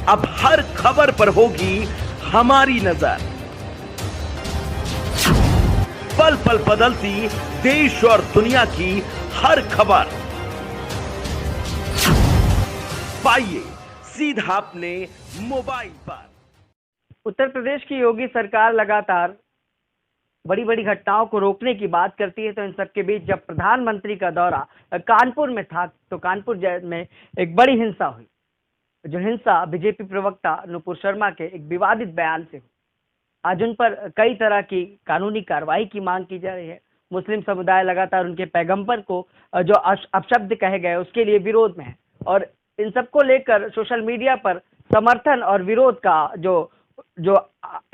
अब हर खबर पर होगी हमारी नजर। पल पल बदलती देश और दुनिया की हर खबर पाइए सीधा अपने मोबाइल पर। उत्तर प्रदेश की योगी सरकार लगातार बड़ी बड़ी घटनाओं को रोकने की बात करती है, तो इन सबके बीच जब प्रधानमंत्री का दौरा कानपुर में था तो कानपुर में एक बड़ी हिंसा हुई। जो हिंसा बीजेपी प्रवक्ता नुपुर शर्मा के एक विवादित बयान से हुई। आज उन पर कई तरह की कानूनी कार्रवाई की मांग की जा रही है। मुस्लिम समुदाय लगातार उनके पैगंबर को जो अपशब्द कहे गए उसके लिए विरोध में है, और इन सबको लेकर सोशल मीडिया पर समर्थन और विरोध का जो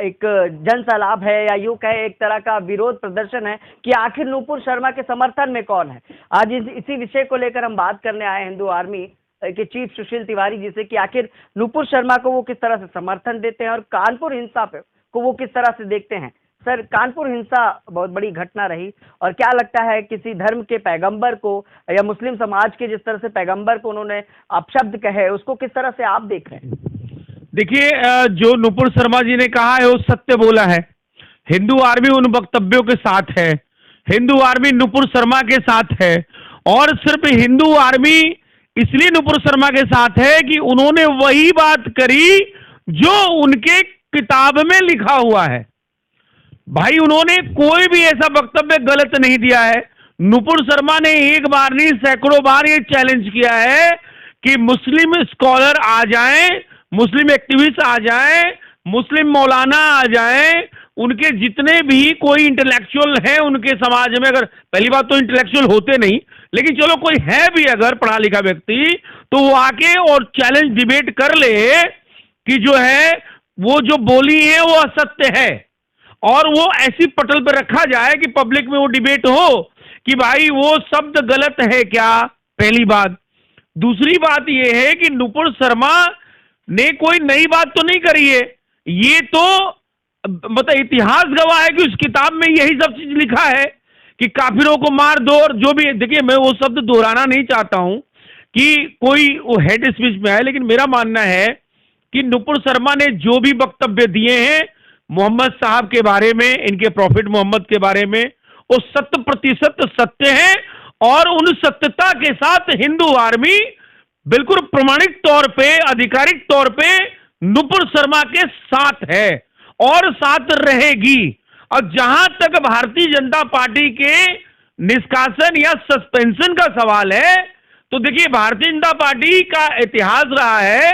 एक जनसलाब है, या यूं कहे एक तरह का विरोध प्रदर्शन है कि आखिर नुपुर शर्मा के समर्थन में कौन है। आज इसी विषय को लेकर हम बात करने आए हिंदू आर्मी के चीफ सुशील तिवारी जी से कि आखिर नुपुर शर्मा को वो किस तरह से समर्थन देते हैं और कानपुर हिंसा को वो किस तरह से देखते हैं। सर, कानपुर हिंसा बहुत बड़ी घटना रही, और क्या लगता है किसी धर्म के पैगंबर को या मुस्लिम समाज के जिस तरह से पैगंबर को उन्होंने अपशब्द कहे उसको किस तरह से आप देख रहे हैं? देखिए, जो नुपुर शर्मा जी ने कहा है वो सत्य बोला है। हिंदू आर्मी उन वक्तव्यों के साथ है, हिंदू आर्मी नुपुर शर्मा के साथ है, और सिर्फ हिंदू आर्मी इसलिए नुपुर शर्मा के साथ है कि उन्होंने वही बात करी जो उनके किताब में लिखा हुआ है। भाई, उन्होंने कोई भी ऐसा वक्तव्य गलत नहीं दिया है। नुपुर शर्मा ने एक बार नहीं सैकड़ों बार ये चैलेंज किया है कि मुस्लिम स्कॉलर आ जाएं, मुस्लिम एक्टिविस्ट आ जाएं, मुस्लिम मौलाना आ जाएं, उनके जितने भी कोई इंटेलेक्चुअल हैं उनके समाज में, अगर पहली बात तो इंटेलेक्चुअल होते नहीं, लेकिन चलो कोई है भी अगर पढ़ा लिखा व्यक्ति, तो वो आके और चैलेंज डिबेट कर ले कि जो है वो जो बोली है वो असत्य है, और वो ऐसी पटल पर रखा जाए कि पब्लिक में वो डिबेट हो कि भाई वो शब्द गलत है क्या। पहली बात। दूसरी बात ये है कि नुपुर शर्मा ने कोई नई बात तो नहीं करी है, ये तो मतलब इतिहास गवाह है कि उस किताब में यही सब चीज लिखा है कि काफिरों को मार दो, और जो भी। देखिए, मैं वो शब्द दोहराना नहीं चाहता हूं कि कोई वो हेड स्पीच में है, लेकिन मेरा मानना है कि नुपुर शर्मा ने जो भी वक्तव्य दिए हैं मोहम्मद साहब के बारे में, इनके प्रॉफिट मोहम्मद के बारे में, वो 100% सत्य है, और उन सत्यता के साथ हिंदू आर्मी बिल्कुल प्रमाणिक तौर पे, आधिकारिक तौर पे नुपुर शर्मा के साथ है और साथ रहेगी। और जहां तक भारतीय जनता पार्टी के निष्कासन या सस्पेंशन का सवाल है, तो देखिए, भारतीय जनता पार्टी का इतिहास रहा है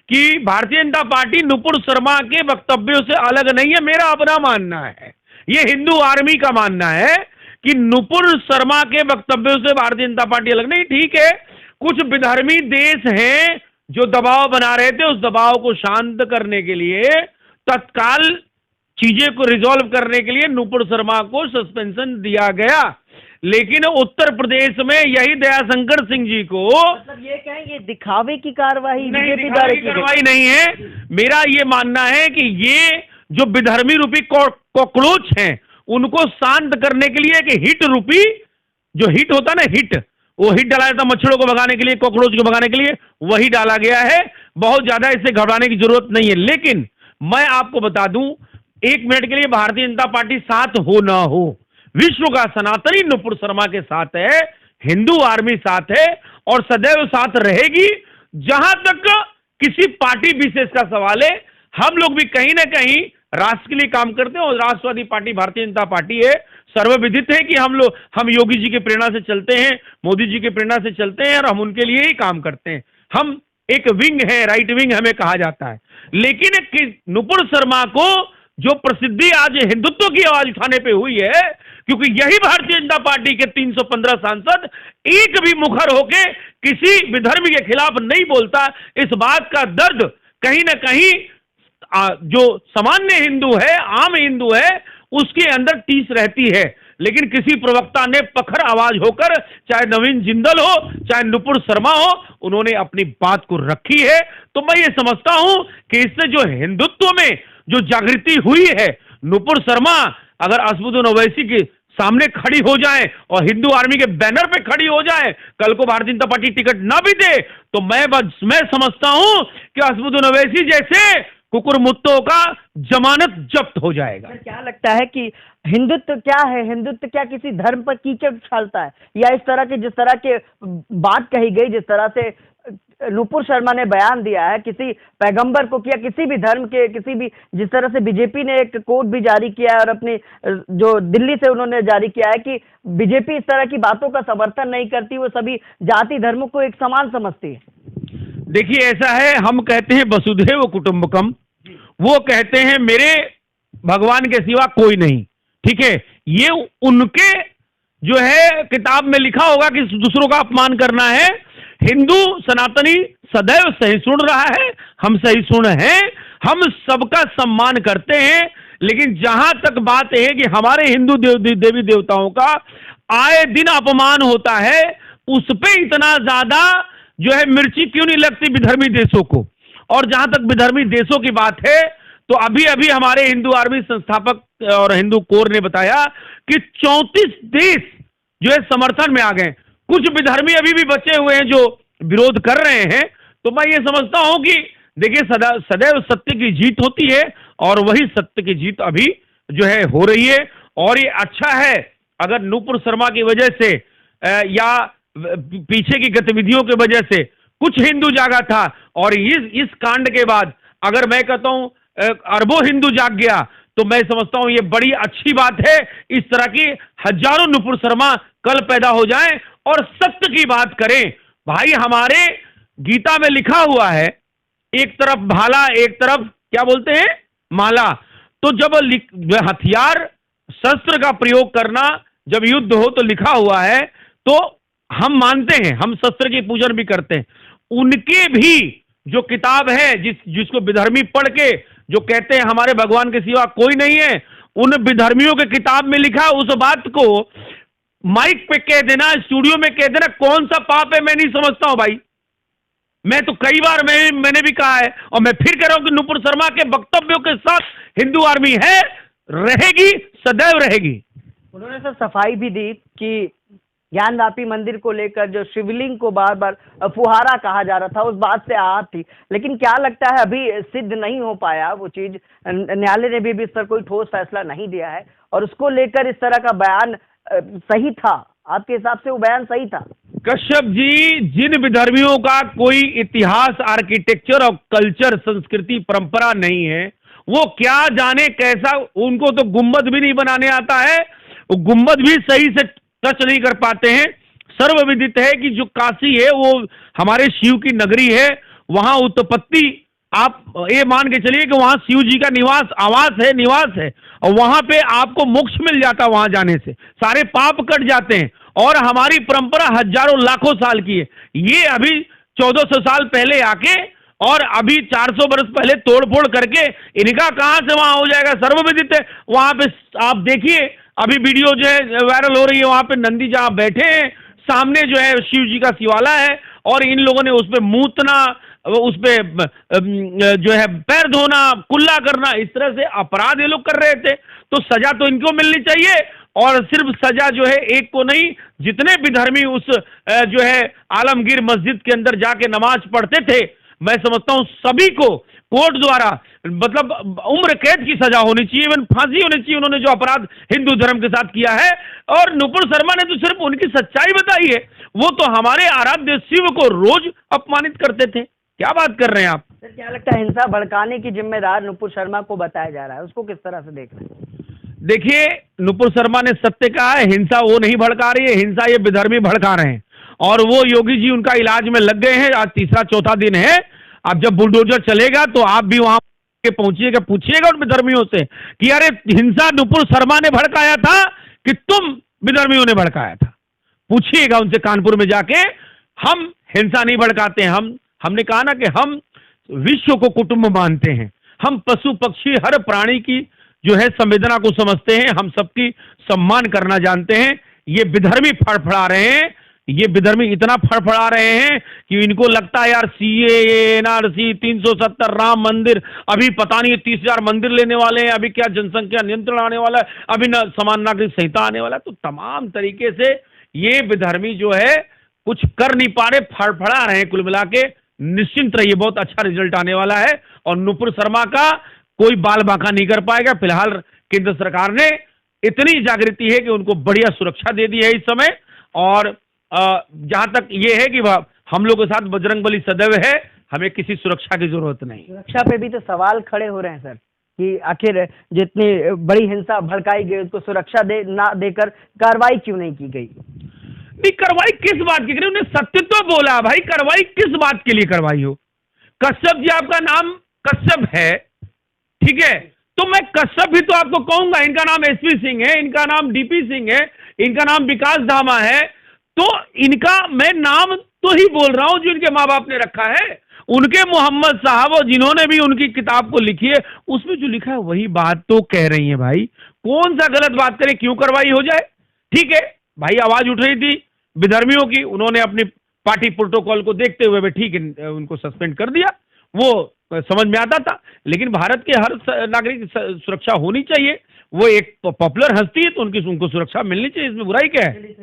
कि भारतीय जनता पार्टी नुपुर शर्मा के वक्तव्यों से अलग नहीं है। मेरा अपना मानना है, ये हिंदू आर्मी का मानना है कि नुपुर शर्मा के वक्तव्यों से भारतीय जनता पार्टी अलग नहीं। ठीक है, कुछ विधर्मी देश हैं जो दबाव बना रहे थे, उस दबाव को शांत करने के लिए, तत्काल चीजें को रिजॉल्व करने के लिए नुपुर शर्मा को सस्पेंशन दिया गया। लेकिन उत्तर प्रदेश में यही दयाशंकर सिंह जी को, मतलब ये कहें ये दिखावे की कार्रवाई नहीं है। मेरा ये मानना है कि ये जो विधर्मी रूपी कॉकरोच हैं उनको शांत करने के लिए एक हिट रूपी, जो हिट होता है ना, हिट, वो हिट डाला जाता मच्छरों को भगाने के लिए, कॉकरोच को भगाने के लिए, वही डाला गया है। बहुत ज्यादा इससे घबराने की जरूरत नहीं है। लेकिन मैं आपको बता दूं, एक मिनट के लिए भारतीय जनता पार्टी साथ हो ना हो, विश्व का सनातनी नुपुर शर्मा के साथ है, हिंदू आर्मी साथ है और सदैव साथ रहेगी। जहां तक किसी पार्टी विशेष का सवाल है, हम लोग भी कहीं ना कहीं राष्ट्र के लिए काम करते हैं, और राष्ट्रवादी पार्टी भारतीय जनता पार्टी है। सर्वविदित है कि हम योगी जी की प्रेरणा से चलते हैं, मोदी जी की प्रेरणा से चलते हैं, और हम उनके लिए ही काम करते हैं। हम एक विंग है, राइट विंग हमें कहा जाता है। लेकिन नुपुर शर्मा को जो प्रसिद्धि आज हिंदुत्व की आवाज उठाने पे हुई है, क्योंकि यही भारतीय जनता पार्टी के 315 सांसद एक भी मुखर होके किसी विधर्मी के खिलाफ नहीं बोलता, इस बात का दर्द कहीं ना कहीं जो सामान्य हिंदू है, आम हिंदू है, उसके अंदर टीस रहती है। लेकिन किसी प्रवक्ता ने प्रखर आवाज होकर, चाहे नवीन जिंदल हो चाहे नुपुर शर्मा हो, उन्होंने अपनी बात को रखी है। तो मैं ये समझता हूं कि इससे जो हिंदुत्व में जो जागृति हुई है, नुपुर शर्मा अगर असदुद्दीन ओवैसी की सामने खड़ी हो जाए और हिंदू आर्मी के बैनर पे खड़ी हो जाए, कल को भारतीय जनता पार्टी टिकट ना भी दे, तो मैं समझता हूं कि असदुद्दीन ओवैसी जैसे कुकुर मुत्तों का जमानत जब्त हो जाएगा। क्या लगता है कि हिंदुत्व क्या है? हिंदुत्व क्या किसी धर्म पर कीचड़ उछालता है, या इस तरह की जिस तरह के बात कही गई, जिस तरह से नुपुर शर्मा ने बयान दिया है किसी पैगंबर को किया, किसी भी धर्म के, किसी भी, जिस तरह से बीजेपी ने एक कोड भी जारी किया है और अपनी जो दिल्ली से उन्होंने जारी किया है कि बीजेपी इस तरह की बातों का समर्थन नहीं करती, वो सभी जाति धर्मों को एक समान समझती है। देखिए ऐसा है, हम कहते हैं वसुधैव कुटुंबकम, वो कहते हैं मेरे भगवान के सिवा कोई नहीं, ठीक है। ये उनके जो है किताब में लिखा होगा कि दूसरों का अपमान करना है। हिंदू सनातनी सदैव सहिष्णु रहा है, हम सहिष्णु हैं, हम सबका सम्मान करते हैं, लेकिन जहां तक बात है कि हमारे हिंदू देवी देवताओं का आए दिन अपमान होता है, उस पे इतना ज्यादा जो है मिर्ची क्यों नहीं लगती विधर्मी देशों को। और जहां तक विधर्मी देशों की बात है, तो अभी अभी हमारे हिंदू आर्मी संस्थापक और हिंदू कोर ने बताया कि 34 देश जो है समर्थन में आ गए। कुछ विधर्मी अभी भी बचे हुए हैं जो विरोध कर रहे हैं। तो मैं ये समझता हूं कि देखिए सदैव सत्य की जीत होती है, और वही सत्य की जीत अभी जो है हो रही है। और ये अच्छा है अगर नुपुर शर्मा की वजह से या पीछे की गतिविधियों की वजह से कुछ हिंदू जागा था, और इस कांड के बाद अगर मैं कहता हूं अरबों हिंदू जाग गया, तो मैं समझता हूं ये बड़ी अच्छी बात है। इस तरह की हजारों नुपुर शर्मा कल पैदा हो जाएं और सत्य की बात करें। भाई हमारे गीता में लिखा हुआ है, एक तरफ भाला एक तरफ क्या बोलते हैं माला। तो जब हथियार शस्त्र का प्रयोग करना जब युद्ध हो तो लिखा हुआ है, तो हम मानते हैं, हम शस्त्र की पूजन भी करते हैं। उनके भी जो किताब है जिसको विधर्मी पढ़ के जो कहते हैं हमारे भगवान के सिवा कोई नहीं है, उन विधर्मियों के किताब में लिखा उस बात को माइक पे कह देना, स्टूडियो में कह देना, कौन सा पाप है मैं नहीं समझता हूं भाई। मैं तो कई बार मैंने भी कहा है, और मैं फिर कह रहा हूं कि नुपुर शर्मा के वक्तव्यों के साथ हिंदू आर्मी है, रहेगी, सदैव रहेगी। उन्होंने सर सफाई भी दी कि ज्ञानवापी मंदिर को लेकर जो शिवलिंग को बार बार फुहारा कहा जा रहा था, उस बात से आहत थी, लेकिन क्या लगता है अभी सिद्ध नहीं हो पाया वो चीज। न्यायालय ने भी इस पर कोई ठोस फैसला नहीं दिया है, और उसको लेकर इस तरह का बयान सही था? आपके हिसाब से वो बयान सही था? कश्यप जी, जिन विधर्मियों का कोई इतिहास, आर्किटेक्चर और कल्चर, संस्कृति, परंपरा नहीं है, वो क्या जाने कैसा, उनको तो गुम्बद भी नहीं बनाने आता है, वो गुम्बद भी सही से टच नहीं कर पाते हैं। सर्वविदित है कि जो काशी है वो हमारे शिव की नगरी है, वहां उत्पत्ति, आप ये मान के चलिए कि वहां शिव जी का निवास है, और वहां पे आपको मोक्ष मिल जाता, वहां जाने से सारे पाप कट जाते हैं। और हमारी परंपरा हजारों लाखों साल की है। ये अभी 1400 साल पहले आके और अभी 400 वर्ष पहले तोड़फोड़ करके इनका कहां से वहां हो जाएगा, सर्वविदित है। वहां पे आप देखिए अभी वीडियो जो है वायरल हो रही है, वहां पे नंदी जहां बैठे हैं, सामने जो है शिव जी का शिवाला है, और इन लोगों ने उस पे मूतना, उस पे जो है पैर धोना, कुल्ला करना, इस तरह से अपराध ये लोग कर रहे थे। तो सजा तो इनको मिलनी चाहिए, और सिर्फ सजा जो है एक को नहीं, जितने विधर्मी उस जो है आलमगीर मस्जिद के अंदर जाके नमाज पढ़ते थे, मैं समझता हूं सभी को कोर्ट द्वारा मतलब उम्र कैद की सजा होनी चाहिए, इवन फांसी होनी चाहिए, उन्होंने जो अपराध हिंदू धर्म के साथ किया है। और नुपुर शर्मा ने तो सिर्फ उनकी सच्चाई बताई है, वो तो हमारे आराध्य शिव को रोज अपमानित करते थे। क्या बात कर रहे हैं आप? सर क्या लगता है हिंसा भड़काने की जिम्मेदार नुपुर शर्मा को बताया जा रहा है, उसको किस तरह से देख रहे हैं? देखिए, नुपुर शर्मा ने सत्य कहा है, हिंसा वो नहीं भड़का रही है, हिंसा ये विधर्मी भड़का रहे हैं। और वो योगी जी उनका इलाज में लग गए हैं, आज तीसरा चौथा दिन है। अब जब बुलडोजर चलेगा तो आप भी वहां पहुंचिएगा, पूछिएगा उन विधर्मियों से कि अरे हिंसा नुपुर शर्मा ने भड़काया था कि तुम विधर्मियों ने भड़काया था। पूछिएगा उनसे कानपुर में जाके। हम हिंसा नहीं भड़काते हैं, हमने कहा ना कि हम विश्व को कुटुंब मानते हैं, हम पशु पक्षी हर प्राणी की जो है संवेदना को समझते हैं, हम सबकी सम्मान करना जानते हैं। ये विधर्मी फड़फड़ा रहे हैं, ये विधर्मी इतना फड़फड़ा रहे हैं कि इनको लगता है यार सीएए, एनआरसी, 370, राम मंदिर, अभी पता नहीं 30,000 मंदिर लेने वाले हैं, अभी क्या जनसंख्या नियंत्रण आने वाला है, अभी न समान नागरिक संहिता आने वाला है। तो तमाम तरीके से ये विधर्मी जो है कुछ कर नहीं पा रहे, फड़फड़ा रहे हैं। कुल मिला के निश्चिंत रहिए, बहुत अच्छा रिजल्ट आने वाला है और नुपुर शर्मा का कोई बाल बांका नहीं कर पाएगा। फिलहाल केंद्र सरकार ने इतनी जागृति है कि उनको बढ़िया सुरक्षा दे दी है इस समय। और जहां तक ये है कि हम लोग के साथ बजरंगबली सदैव है, हमें किसी सुरक्षा की जरूरत नहीं। सुरक्षा पे भी तो सवाल खड़े हो रहे हैं सर कि आखिर जितनी बड़ी हिंसा भड़काई गई उसको सुरक्षा ना देकर कार्रवाई क्यों नहीं की गई? नहीं, कार्रवाई किस बात की करें? उन्हें सत्य तो बोला भाई, कार्रवाई किस बात के लिए करवाई हो? कश्यप जी, आपका नाम कश्यप है, ठीक है, तो मैं कश्यप भी तो आपको कहूंगा। इनका नाम एसपी सिंह है, इनका नाम डीपी सिंह है, इनका नाम विकास धामा है, तो इनका मैं नाम तो ही बोल रहा हूं जो इनके माँ बाप ने रखा है। उनके मोहम्मद साहब और जिन्होंने भी उनकी किताब को लिखी है उसमें जो लिखा है वही बात तो कह रही है भाई। कौन सा गलत बात करें, क्यों कार्रवाई हो जाए? ठीक है भाई, आवाज उठ रही थी विधर्मियों की, उन्होंने अपनी पार्टी प्रोटोकॉल को देखते हुए ठीक है उनको सस्पेंड कर दिया, वो समझ में आता था। लेकिन भारत के हर नागरिक सुरक्षा होनी चाहिए, वो एक पॉपुलर हस्ती है तो उनको सुरक्षा मिलनी चाहिए, इसमें बुराई क्या है?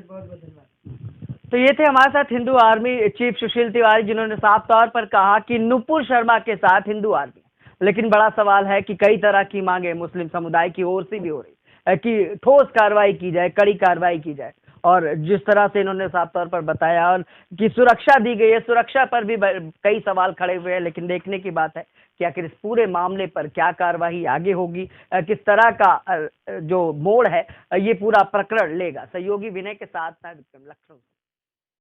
तो ये थे हमारे साथ हिंदू आर्मी चीफ सुशील तिवारी, जिन्होंने साफ तौर पर कहा कि नुपुर शर्मा के साथ हिंदू आर्मी। लेकिन बड़ा सवाल है कि कई तरह की मांगे मुस्लिम समुदाय की ओर से भी हो रही है कि ठोस कार्रवाई की जाए, कड़ी कार्रवाई की जाए। और जिस तरह से इन्होंने साफ तौर पर बताया और कि सुरक्षा दी गई है, सुरक्षा पर भी कई सवाल खड़े हुए हैं। लेकिन देखने की बात है कि आखिर इस पूरे मामले पर क्या कार्रवाई आगे होगी, किस तरह का जो मोड़ है ये पूरा प्रकरण लेगा। सहयोगी विनय के साथ लखनऊ।